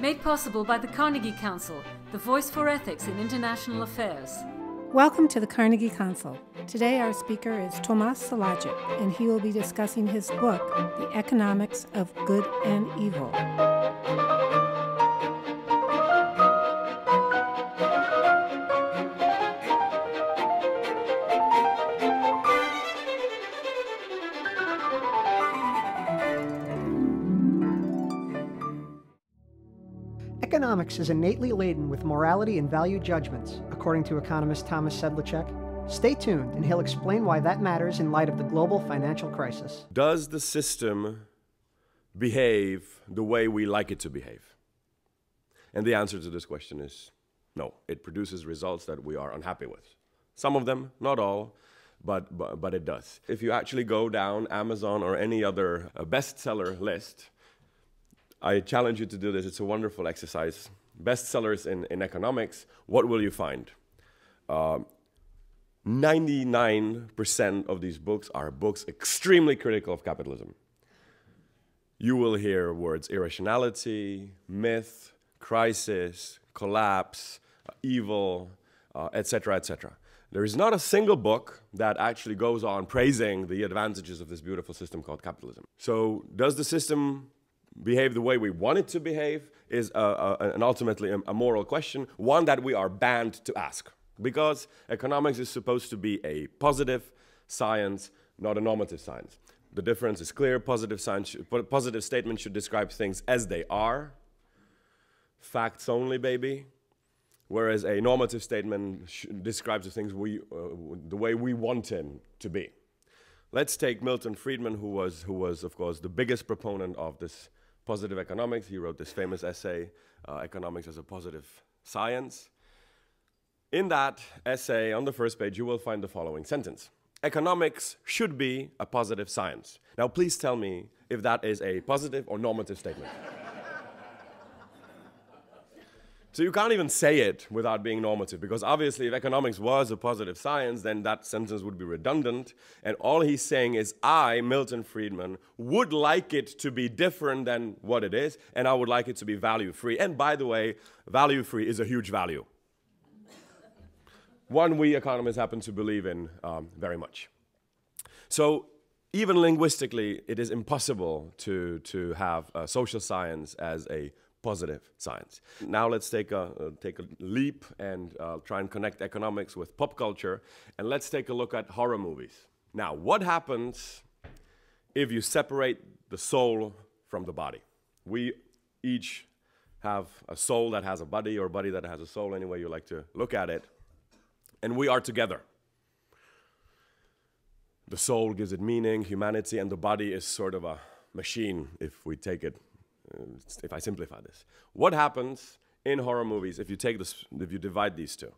Made possible by the Carnegie Council, the voice for ethics in international affairs. Welcome to the Carnegie Council. Today our speaker is Tomas Sedlacek, and he will be discussing his book, The Economics of Good and Evil. Economics is innately laden with morality and value judgments, according to economist Tomas Sedlacek. Stay tuned, and he'll explain why that matters in light of the global financial crisis. Does the system behave the way we like it to behave? And the answer to this question is no. It produces results that we are unhappy with. Some of them, not all, but it does. If you actually go down Amazon or any other bestseller list, I challenge you to do this. It's a wonderful exercise. Bestsellers in economics, what will you find? 99% of these books are books extremely critical of capitalism. You will hear words irrationality, myth, crisis, collapse, evil, etc., etc. There is not a single book that actually goes on praising the advantages of this beautiful system called capitalism. So does the system behave the way we want it to behave is ultimately a moral question, one that we are banned to ask. Because economics is supposed to be a positive science, not a normative science. The difference is clear. Positive statements should describe things as they are. Facts only, baby. Whereas a normative statement describes the things the way we want them to be. Let's take Milton Friedman, who was of course, the biggest proponent of this positive economics. He wrote this famous essay, Economics as a Positive Science. In that essay, on the first page, you will find the following sentence. Economics should be a positive science. Now, please tell me if that is a positive or normative statement. So you can't even say it without being normative, because obviously if economics was a positive science, then that sentence would be redundant, and all he's saying is I, Milton Friedman, would like it to be different than what it is, and I would like it to be value-free. And by the way, value-free is a huge value. One we economists happen to believe in very much. So even linguistically, it is impossible to have social science as a positive science. Now let's take a leap and try and connect economics with pop culture, and let's take a look at horror movies. Now, what happens if you separate the soul from the body? We each have a soul that has a body, or a body that has a soul, any way you like to look at it, and we are together. The soul gives it meaning, humanity, and the body is sort of a machine, if we take it if I simplify this. What happens in horror movies if you divide these two?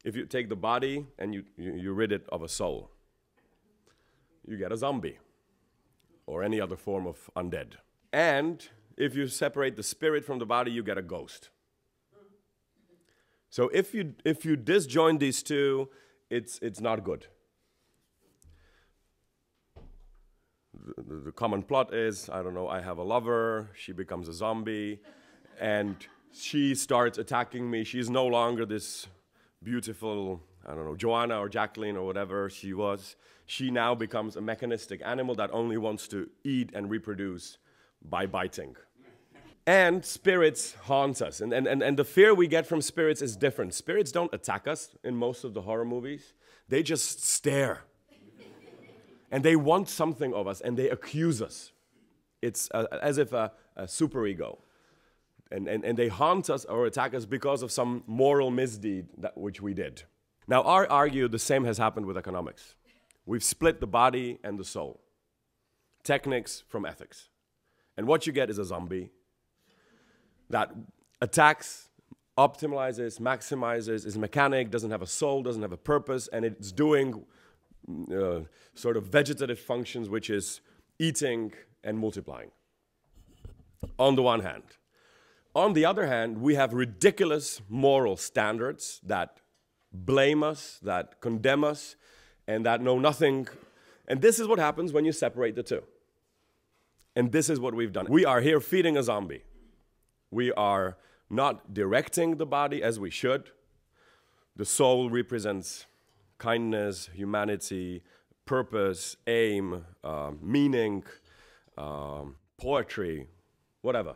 If you take the body and you rid it of a soul, you get a zombie or any other form of undead. And if you separate the spirit from the body, you get a ghost. So if you disjoin these two, it's not good. The common plot is, I don't know, I have a lover, she becomes a zombie, and she starts attacking me. She's no longer this beautiful, I don't know, Joanna or Jacqueline or whatever she was. She now becomes a mechanistic animal that only wants to eat and reproduce by biting. And spirits haunt us, and the fear we get from spirits is different. Spirits don't attack us in most of the horror movies. They just stare. And they want something of us, and they accuse us. It's as if a superego. And they haunt us or attack us because of some moral misdeed which we did. Now, I argue the same has happened with economics. We've split the body and the soul. Techniques from ethics. And what you get is a zombie that attacks, optimizes, maximizes, is mechanic, doesn't have a soul, doesn't have a purpose, and it's doing sort of vegetative functions, which is eating and multiplying, on the one hand. On the other hand, we have ridiculous moral standards that blame us, that condemn us, and that know nothing. And this is what happens when you separate the two. And this is what we've done. We are here feeding a zombie. We are not directing the body as we should. The soul represents kindness, humanity, purpose, aim, meaning, poetry, whatever.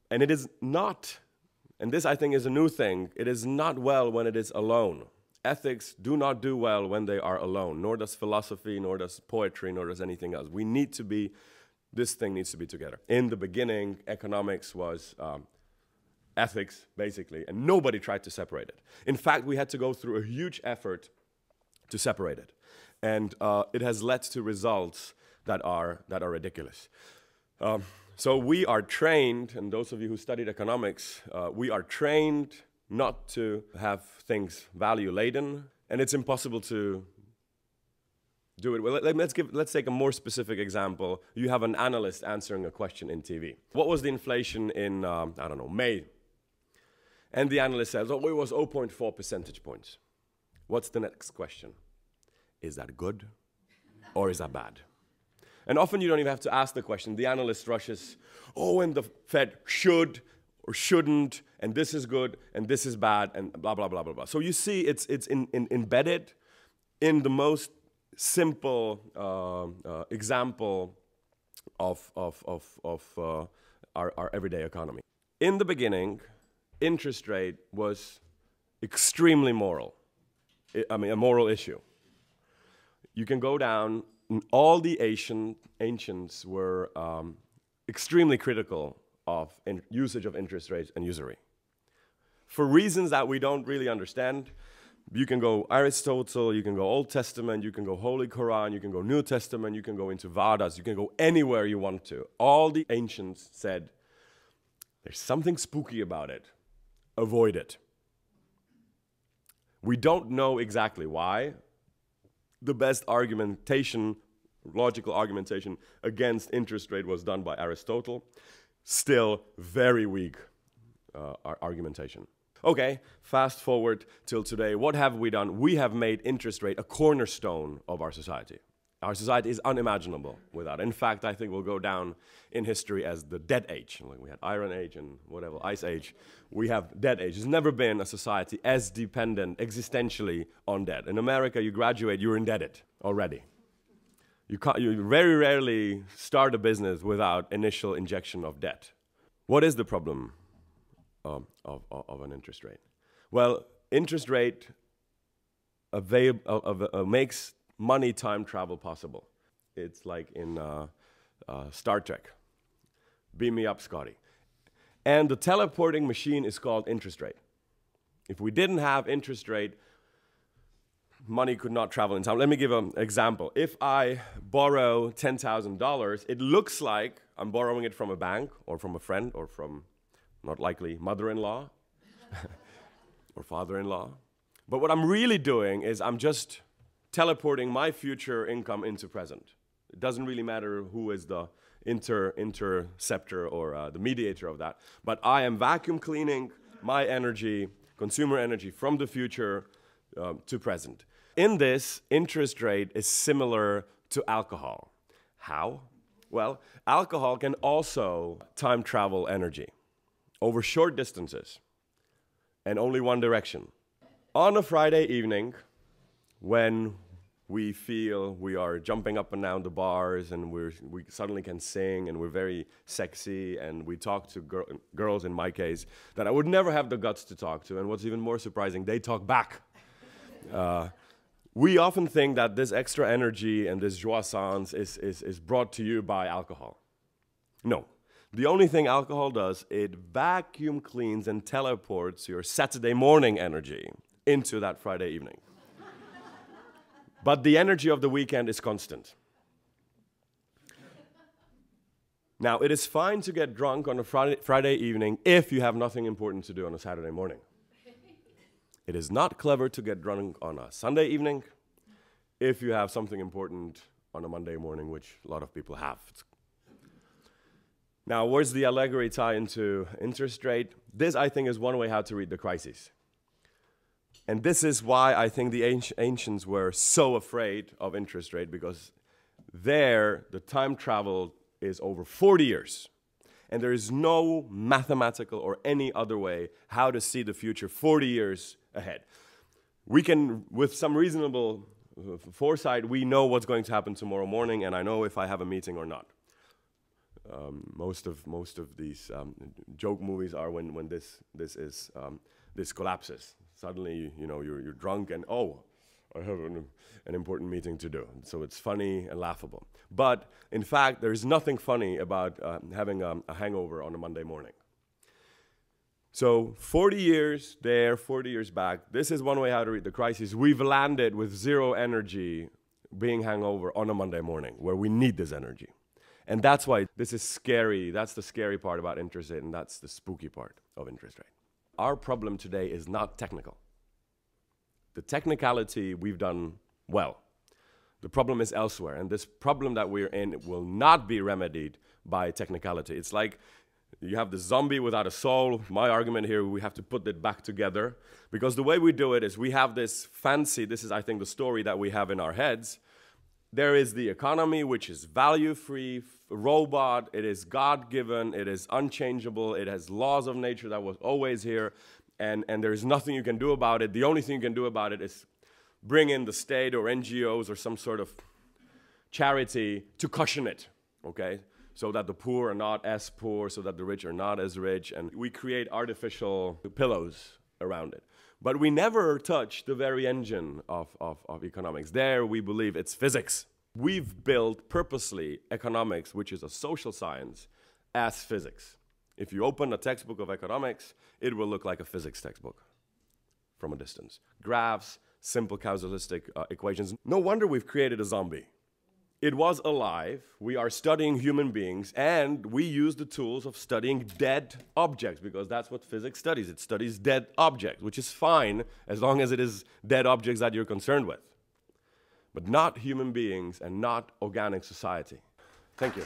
And it is not, and this I think is a new thing, it is not well when it is alone. Ethics do not do well when they are alone, nor does philosophy, nor does poetry, nor does anything else. This thing needs to be together. In the beginning, economics was ethics, basically, and nobody tried to separate it. In fact, we had to go through a huge effort to separate it. And it has led to results that are ridiculous. So we are trained, and those of you who studied economics, we are trained not to have things value-laden, and it's impossible to do it. Well, let's take a more specific example. You have an analyst answering a question in TV. What was the inflation in, I don't know, May? And the analyst says, oh, it was 0.4 percentage points. What's the next question? Is that good or is that bad? And often you don't even have to ask the question. The analyst rushes, oh, and the Fed should or shouldn't, and this is good, and this is bad, and blah, blah, blah, blah, blah. So you see it's embedded in the most simple example of our everyday economy. In the beginning, interest rate was extremely moral. A moral issue. You can go down, and all the ancients were extremely critical of usage of interest rates and usury. For reasons that we don't really understand, you can go Aristotle, you can go Old Testament, you can go Holy Quran, you can go New Testament, you can go into Vedas, you can go anywhere you want to. All the ancients said, there's something spooky about it. Avoid it. We don't know exactly why. The best argumentation, logical argumentation against interest rate was done by Aristotle. Still very weak argumentation. Okay, fast forward till today. What have we done? We have made interest rate a cornerstone of our society. Our society is unimaginable without it. In fact, I think we'll go down in history as the dead age. Like we had Iron Age and whatever, Ice Age. We have dead age. There's never been a society as dependent existentially on debt. In America, you graduate, you're indebted already. You very rarely start a business without initial injection of debt. What is the problem of an interest rate? Well, interest rate makes money time travel possible. It's like in Star Trek. Beam me up, Scotty. And the teleporting machine is called interest rate. If we didn't have interest rate, money could not travel in time. Let me give an example. If I borrow $10,000, it looks like I'm borrowing it from a bank or from a friend or from, not likely, mother-in-law or father-in-law. But what I'm really doing is I'm just teleporting my future income into present. It doesn't really matter who is the interceptor or the mediator of that. But I am vacuum cleaning my energy, consumer energy, from the future to present. In this, interest rate is similar to alcohol. How? Well, alcohol can also time travel energy over short distances and only one direction. On a Friday evening, when we feel we are jumping up and down the bars and we suddenly can sing and we're very sexy and we talk to girls, in my case, that I would never have the guts to talk to, and what's even more surprising, they talk back. We often think that this extra energy and this jouissance is brought to you by alcohol. No. The only thing alcohol does, it vacuum cleans and teleports your Saturday morning energy into that Friday evening. But the energy of the weekend is constant. Now, it is fine to get drunk on a Friday evening if you have nothing important to do on a Saturday morning. It is not clever to get drunk on a Sunday evening if you have something important on a Monday morning, which a lot of people have. Now, where's the allegory tie into interest rate? This, I think, is one way how to read the crisis. And this is why I think the ancients were so afraid of interest rate, because there, the time travel is over 40 years. And there is no mathematical or any other way how to see the future 40 years ahead. We can, with some reasonable foresight, we know what's going to happen tomorrow morning, and I know if I have a meeting or not. Most of these joke movies are when this collapses. Suddenly, you know, you're drunk and, oh, I have an important meeting to do. So it's funny and laughable. But in fact, there's nothing funny about having a hangover on a Monday morning. So 40 years there, 40 years back, this is one way how to read the crisis. We've landed with zero energy being hangover on a Monday morning where we need this energy. And that's why this is scary. That's the scary part about interest rate, and that's the spooky part of interest rate. Our problem today is not technical. The technicality we've done well. The problem is elsewhere, and this problem that we're in will not be remedied by technicality. It's like you have the zombie without a soul. My argument here, we have to put it back together, because the way we do it is we have this fancy, this is I think the story that we have in our heads. There is the economy, which is value-free, robot, it is God-given, it is unchangeable, it has laws of nature that was always here, and there's nothing you can do about it. The only thing you can do about it is bring in the state or NGOs or some sort of charity to cushion it, okay? So that the poor are not as poor, so that the rich are not as rich, and we create artificial pillows around it. But we never touch the very engine of economics. There we believe it's physics. We've built purposely economics, which is a social science, as physics. If you open a textbook of economics, it will look like a physics textbook from a distance. Graphs, simple causalistic equations. No wonder we've created a zombie. It was alive, we are studying human beings, and we use the tools of studying dead objects, because that's what physics studies. It studies dead objects, which is fine as long as it is dead objects that you're concerned with. But not human beings and not organic society. Thank you.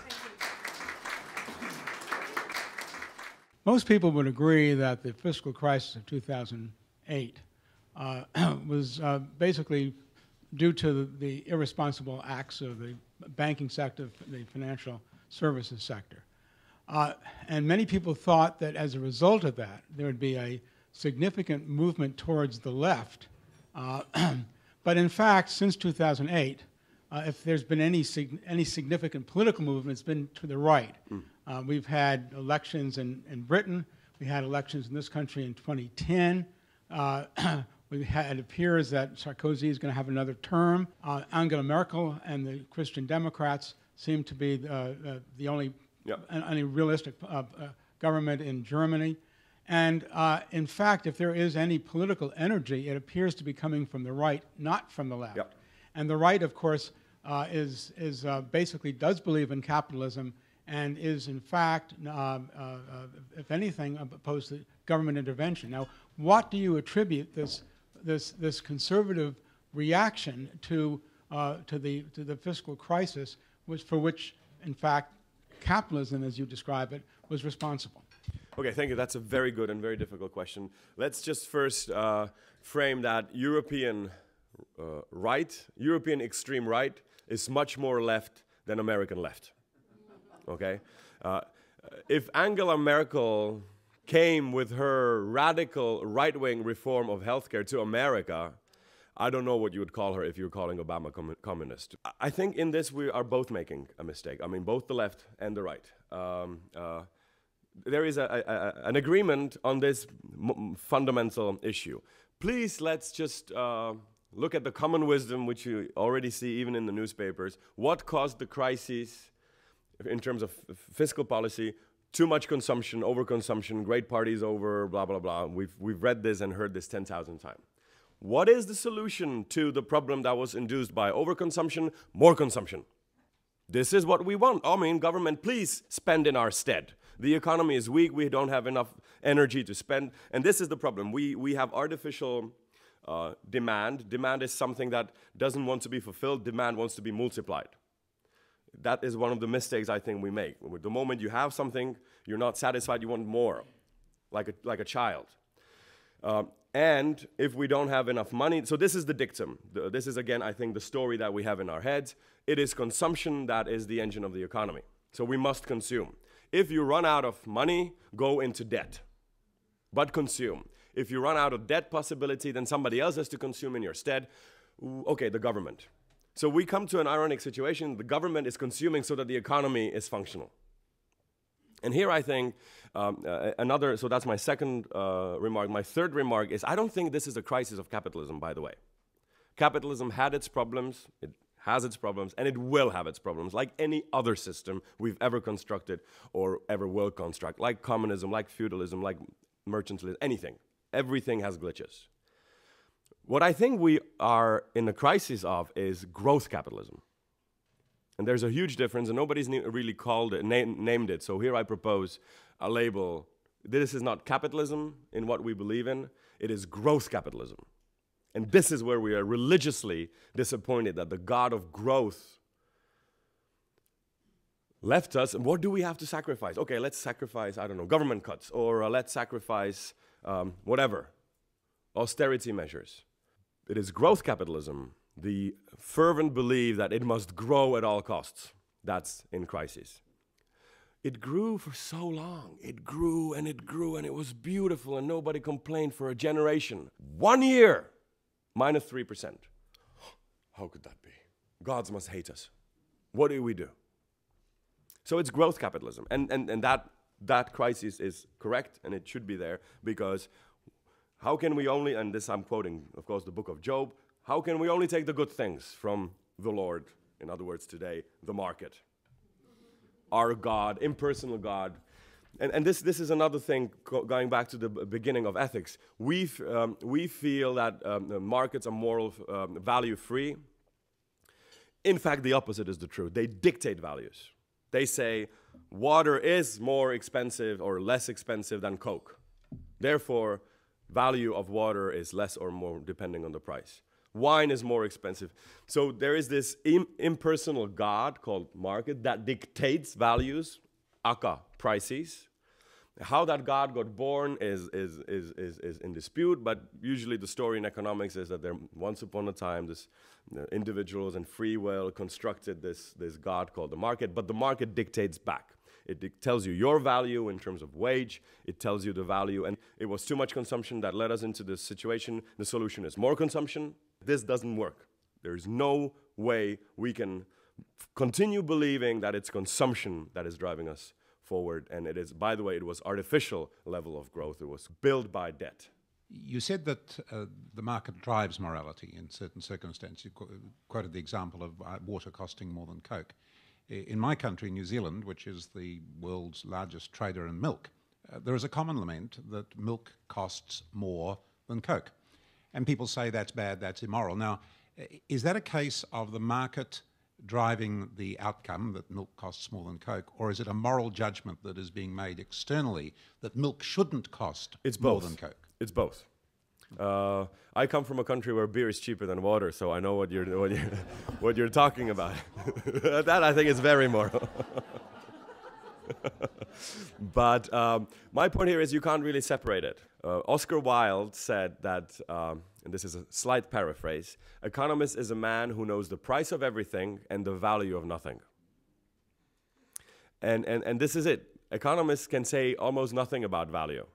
Most people would agree that the fiscal crisis of 2008 was basically due to the irresponsible acts of the banking sector, the financial services sector. And many people thought that as a result of that, there would be a significant movement towards the left. But in fact, since 2008, if there's been any significant political movement, it's been to the right. We've had elections in Britain. We had elections in this country in 2010. It appears that Sarkozy is going to have another term. Angela Merkel and the Christian Democrats seem to be the only realistic government in Germany. And in fact, if there is any political energy, it appears to be coming from the right, not from the left. Yep. And the right, of course, basically does believe in capitalism and is, in fact, if anything, opposed to government intervention. Now, what do you attribute this conservative reaction to the fiscal crisis, for which, in fact, capitalism, as you describe it, was responsible? Okay, thank you. That's a very good and very difficult question. Let's just first frame that European European extreme right is much more left than American left. Okay? If Angela Merkel came with her radical right-wing reform of healthcare to America, I don't know what you would call her if you were calling Obama communist. I think in this we are both making a mistake. I mean, both the left and the right. There is an agreement on this fundamental issue. Please, let's just look at the common wisdom, which you already see even in the newspapers. What caused the crisis in terms of fiscal policy? Too much consumption, overconsumption, great parties over, blah, blah, blah. We've read this and heard this 10,000 times. What is the solution to the problem that was induced by overconsumption? More consumption. This is what we want. I mean, government, please spend in our stead. The economy is weak. We don't have enough energy to spend. And this is the problem. We have artificial demand. Demand is something that doesn't want to be fulfilled. Demand wants to be multiplied. That is one of the mistakes I think we make. The moment you have something, you're not satisfied, you want more, like a child. And if we don't have enough money, so this is the dictum. This is, again, I think, the story that we have in our heads. It is consumption that is the engine of the economy. So we must consume. If you run out of money, go into debt, but consume. If you run out of debt possibility, then somebody else has to consume in your stead. Okay, the government. So we come to an ironic situation. The government is consuming so that the economy is functional. And here I think so that's my second remark. My third remark is I don't think this is a crisis of capitalism, by the way. Capitalism had its problems, it has its problems, and it will have its problems, like any other system we've ever constructed or ever will construct, like communism, like feudalism, like mercantilism, anything. Everything has glitches. What I think we are in a crisis of is growth capitalism. And there's a huge difference, and nobody's really called it, named it. So here I propose a label. This is not capitalism in what we believe in. It is growth capitalism. And this is where we are religiously disappointed that the God of growth left us. And what do we have to sacrifice? Okay, let's sacrifice, I don't know, government cuts, or let's sacrifice whatever, austerity measures. It is growth capitalism, the fervent belief that it must grow at all costs. That's in crisis. It grew for so long. It grew, and it was beautiful, and nobody complained for a generation. 1 year, minus 3%. How could that be? Gods must hate us. What do we do? So it's growth capitalism, and that crisis is correct, and it should be there, because how can we only, and this I'm quoting, of course, the book of Job, how can we only take the good things from the Lord, in other words today, the market, our God, impersonal God. And this is another thing, going back to the beginning of ethics. We feel that markets are moral value-free. In fact, the opposite is the truth. They dictate values. They say water is more expensive or less expensive than Coke. Therefore, value of water is less or more depending on the price. Wine is more expensive. So there is this impersonal God called market that dictates values, aka prices. How that God got born is in dispute, but usually the story in economics is that there once upon a time this individuals and free will constructed this God called the market, but the market dictates back. It tells you your value in terms of wage. It tells you the value. And it was too much consumption that led us into this situation. The solution is more consumption. This doesn't work. There is no way we can continue believing that it's consumption that is driving us forward. And it is, by the way, it was artificial level of growth. It was built by debt. You said that the market drives morality in certain circumstances. You quoted the example of water costing more than Coke. In my country, New Zealand, which is the world's largest trader in milk, there is a common lament that milk costs more than Coke. And people say that's bad, that's immoral. Now, is that a case of the market driving the outcome, that milk costs more than Coke, or is it a moral judgment that is being made externally that milk shouldn't cost more than Coke? It's both. I come from a country where beer is cheaper than water, so I know what you're talking about. That I think is very moral. But my point here is you can't really separate it. Oscar Wilde said that, and this is a slight paraphrase, economist is a man who knows the price of everything and the value of nothing. And this is it. Economists can say almost nothing about value.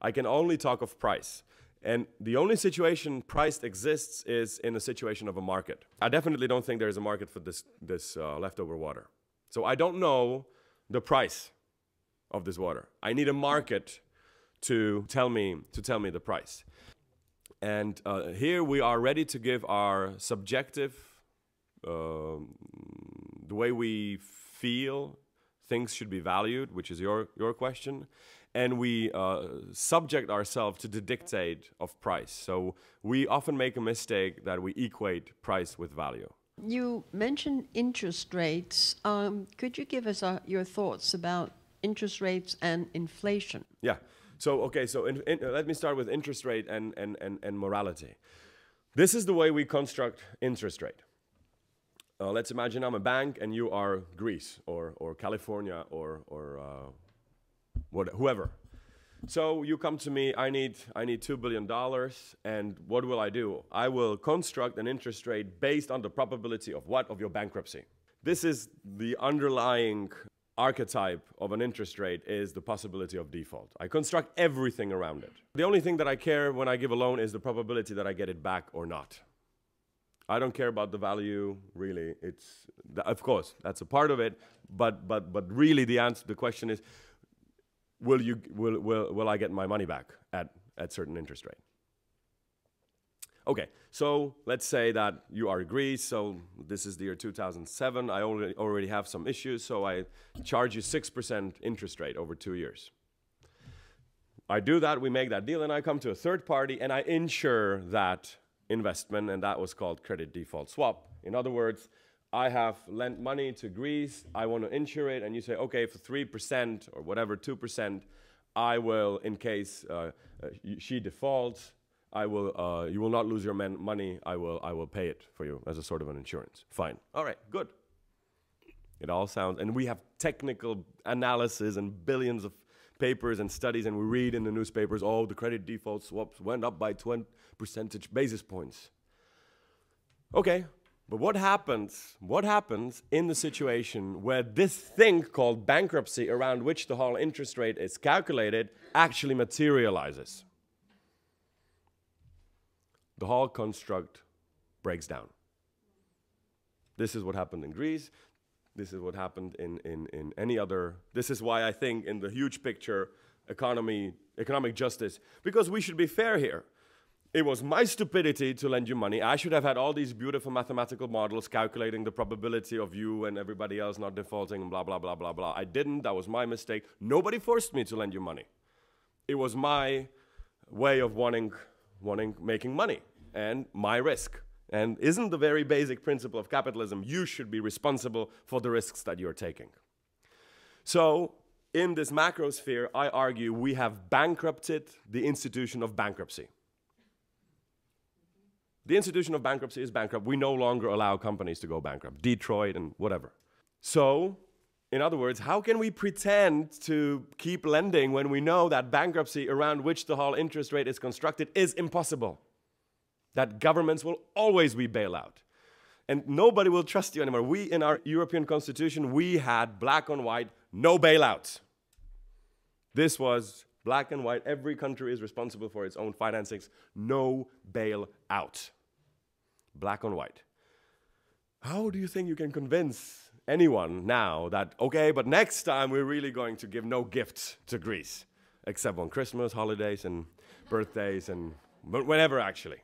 I can only talk of price. And the only situation price exists is in a situation of a market. I definitely don't think there is a market for this leftover water. So I don't know the price of this water. I need a market to tell me the price. And here we are ready to give our subjective, the way we feel things should be valued, which is your question. And we subject ourselves to the dictate of price. So we often make a mistake that we equate price with value. You mentioned interest rates. Could you give us your thoughts about interest rates and inflation? Yeah. So, okay, so let me start with interest rate and morality. This is the way we construct interest rate. Let's imagine I'm a bank and you are Greece or California or whoever. So you come to me, I need $2 billion, and what will I do? I will construct an interest rate based on the probability of what? Of your bankruptcy. This is the underlying archetype of an interest rate is the possibility of default. I construct everything around it. The only thing that I care when I give a loan is the probability that I get it back or not. I don't care about the value, really. Of course, that's a part of it, but really the question is, will I get my money back at certain interest rate? Okay, so let's say that you are Greece, so this is the year 2007. I already have some issues, so I charge you 6% interest rate over 2 years. I do that, we make that deal, and I come to a third party and I insure that investment, and that was called credit default swap. In other words, I have lent money to Greece, I want to insure it, and you say, okay, for 3% or whatever, 2%, I will, in case she defaults, you will not lose your money, I will pay it for you as a sort of an insurance. Fine. All right, good. It all sounds, and we have technical analysis and billions of papers and studies, and we read in the newspapers, oh, the credit default swaps went up by 20 percentage basis points. Okay, but what happens in the situation where this thing called bankruptcy, around which the whole interest rate is calculated, actually materializes? The whole construct breaks down. This is what happened in Greece. This is what happened in any other. This is why I think in the huge picture, economic justice, because we should be fair here. It was my stupidity to lend you money. I should have had all these beautiful mathematical models calculating the probability of you and everybody else not defaulting and blah, blah, blah, blah, blah. I didn't. That was my mistake. Nobody forced me to lend you money. It was my way of making money and my risk. And isn't the very basic principle of capitalism, you should be responsible for the risks that you're taking? So in this macro sphere, I argue we have bankrupted the institution of bankruptcy. The institution of bankruptcy is bankrupt. We no longer allow companies to go bankrupt, Detroit and whatever. So, in other words, how can we pretend to keep lending when we know that bankruptcy, around which the whole interest rate is constructed, is impossible? That governments will always be bailout. And nobody will trust you anymore. We, in our European Constitution, we had black on white, no bailouts. This was black and white. Every country is responsible for its own financings. No bailout. Black on white. How do you think you can convince anyone now that, okay, but next time we're really going to give no gifts to Greece, except on Christmas, holidays, and birthdays, and whenever actually.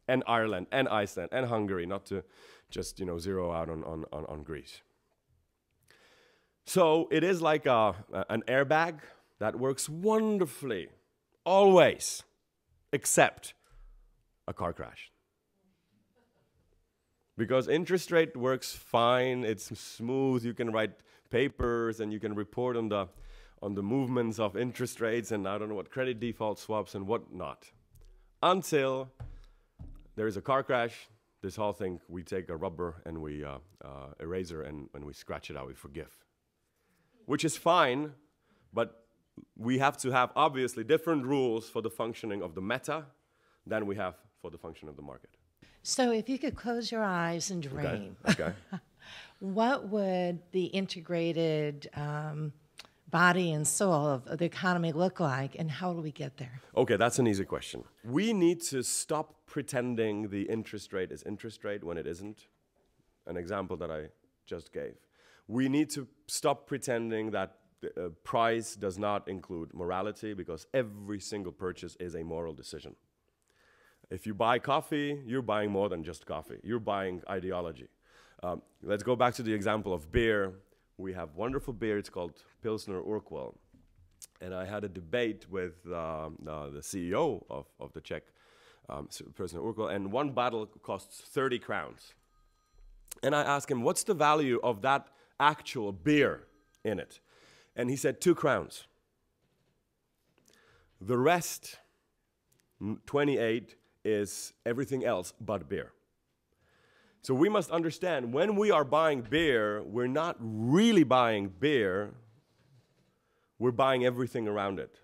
And Ireland, and Iceland, and Hungary, not to just, zero out on Greece. So it is like an airbag that works wonderfully, always, except a car crash. Because interest rate works fine, it's smooth, you can write papers and you can report on the movements of interest rates and I don't know what, credit default swaps and whatnot. Until there is a car crash, this whole thing, we take a rubber and we eraser and we scratch it out, we forgive. Which is fine, but we have to have obviously different rules for the functioning of the meta than we have for the function of the market. So if you could close your eyes and dream, okay. What would the integrated body and soul of the economy look like, and how do we get there? Okay, that's an easy question. We need to stop pretending the interest rate is interest rate when it isn't. An example that I just gave. We need to stop pretending that the price does not include morality, because every single purchase is a moral decision. If you buy coffee, you're buying more than just coffee. You're buying ideology. Let's go back to the example of beer. We have wonderful beer. It's called Pilsner Urquell. And I had a debate with the CEO of the Czech Pilsner Urquell, and one bottle costs 30 crowns. And I asked him, what's the value of that actual beer in it? And he said 2 crowns. The rest, 28, is everything else but beer. So we must understand, when we are buying beer, we're not really buying beer, we're buying everything around it.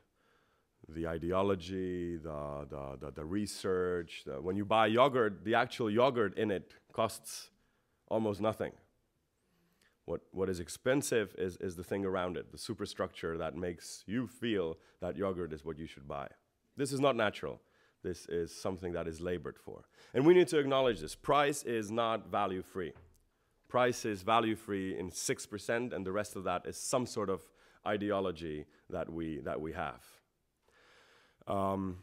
The ideology, the research. When you buy yogurt, the actual yogurt in it costs almost nothing. What is expensive is the thing around it, the superstructure that makes you feel that yogurt is what you should buy. This is not natural. This is something that is labored for. And we need to acknowledge this. Price is not value-free. Price is value-free in 6%, and the rest of that is some sort of ideology that we have. To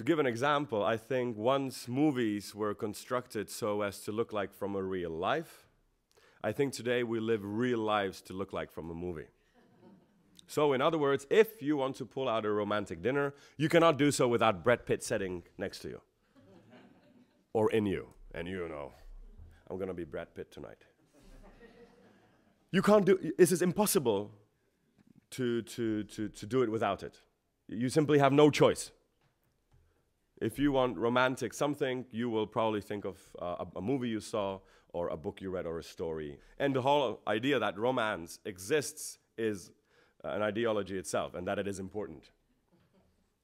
give an example, I think once movies were constructed so as to look like from a real life, I think today we live real lives to look like from a movie. So in other words, if you want to pull out a romantic dinner, you cannot do so without Brad Pitt sitting next to you. Or in you. And you know, I'm going to be Brad Pitt tonight. You can't do, this is impossible to do it without it. You simply have no choice. If you want romantic something, you will probably think of a movie you saw, or a book you read, or a story. And the whole idea that romance exists is an ideology itself, and that it is important.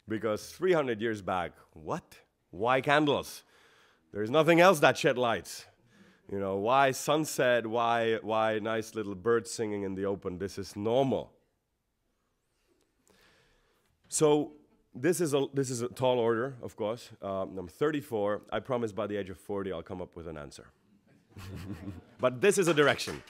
Because 300 years back, what? Why candles? There's nothing else that shed lights. You know, why sunset? Why nice little birds singing in the open? This is normal. So this is a tall order, of course. I'm 34. I promise by the age of 40 I'll come up with an answer. But this is a direction.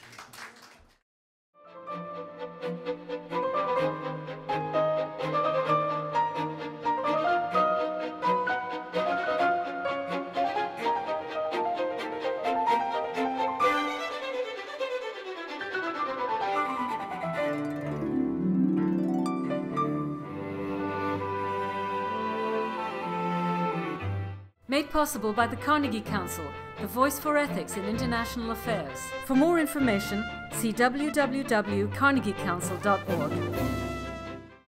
Made possible by the Carnegie Council, the voice for ethics in international affairs. For more information, see www.carnegiecouncil.org.